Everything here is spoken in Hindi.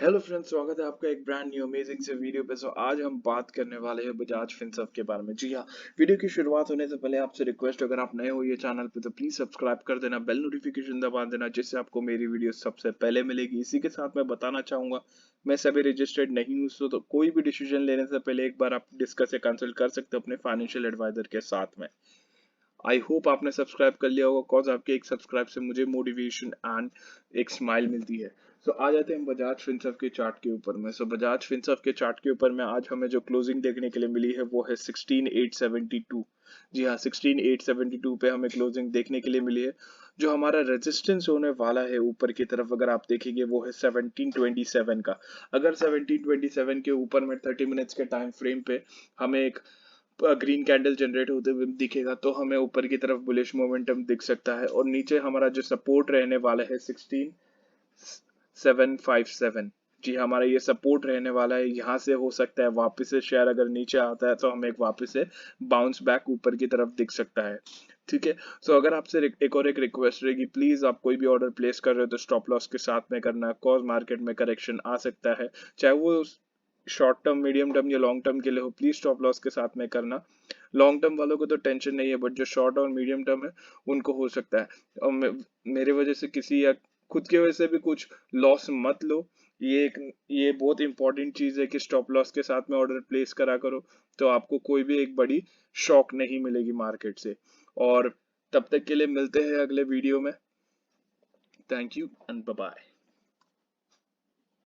हेलो फ्रेंड्स, स्वागत है आपका एक ब्रांड न्यू अमेजिंग से वीडियो पे। आज हम बात करने वाले हैं बजाज फिनसर्व के बारे में। जी हाँ, वीडियो की शुरुआत होने से पहले आपसे रिक्वेस्ट, अगर आप नए हो ये चैनल पे तो प्लीज सब्सक्राइब कर देना, बेल नोटिफिकेशन दबा देना, जिससे आपको मेरी वीडियो सबसे पहले मिलेगी। इसी के साथ मैं बताना चाहूंगा, मैं सभी रजिस्टर्ड नहीं हूँ, तो कोई भी डिसीजन लेने से पहले एक बार आप डिस्कस या कंसल्ट कर सकते हो अपने फाइनेंशियल एडवाइजर के साथ में। आई होप आपने सब्सक्राइब कर लिया होगा, कॉज आपके एक सब्सक्राइब से मुझे मोटिवेशन एंड एक स्माइल मिलती है। आ जाते हैं बजाज फिनसर्व के चार्ट के ऊपर में। बजाज फिनसर्व के चार्ट के ऊपर में आज हमें जो क्लोजिंग देखने के लिए मिली है वो है 16872। जी हाँ, 16872 पे हमें क्लोजिंग देखने के लिए मिली है। जो हमारा रेजिस्टेंस होने वाला है ऊपर की तरफ, अगर आप देखेंगे वो है 1727 का। अगर 1727 के ऊपर में 30 मिनट्स के टाइम फ्रेम पे हमें एक ग्रीन कैंडल जनरेट होते हुए दिखेगा तो हमें ऊपर की तरफ बुलिश मोमेंटम दिख सकता है। और नीचे हमारा जो सपोर्ट रहने वाला है 16757। जी, हमारा ये सपोर्ट रहने वाला है। यहाँ से हो सकता है वापस से शेयर अगर नीचे आता है तो हमें एक वापस से बाउंस बैक ऊपर की तरफ दिख सकता है। ठीक है। एक आपसे एक रिक्वेस्ट रहेगी, प्लीज आप कोई भी ऑर्डर प्लेस कर रहे हो तो स्टॉप लॉस के साथ में करना, कॉज मार्केट में करेक्शन आ सकता है, चाहे वो शॉर्ट टर्म, मीडियम टर्म या लॉन्ग टर्म के लिए हो। प्लीज स्टॉप लॉस के साथ में करना। लॉन्ग टर्म वालों को तो टेंशन नहीं है, बट जो शॉर्ट और मीडियम टर्म है उनको हो सकता है। और मेरे वजह से किसी या खुद की वजह से भी कुछ लॉस मत लो। ये बहुत इंपॉर्टेंट चीज है कि स्टॉप लॉस के साथ में ऑर्डर प्लेस करा करो, तो आपको कोई भी एक बड़ी शॉक नहीं मिलेगी मार्केट से। और तब तक के लिए मिलते हैं अगले वीडियो में। Thank you and bye bye.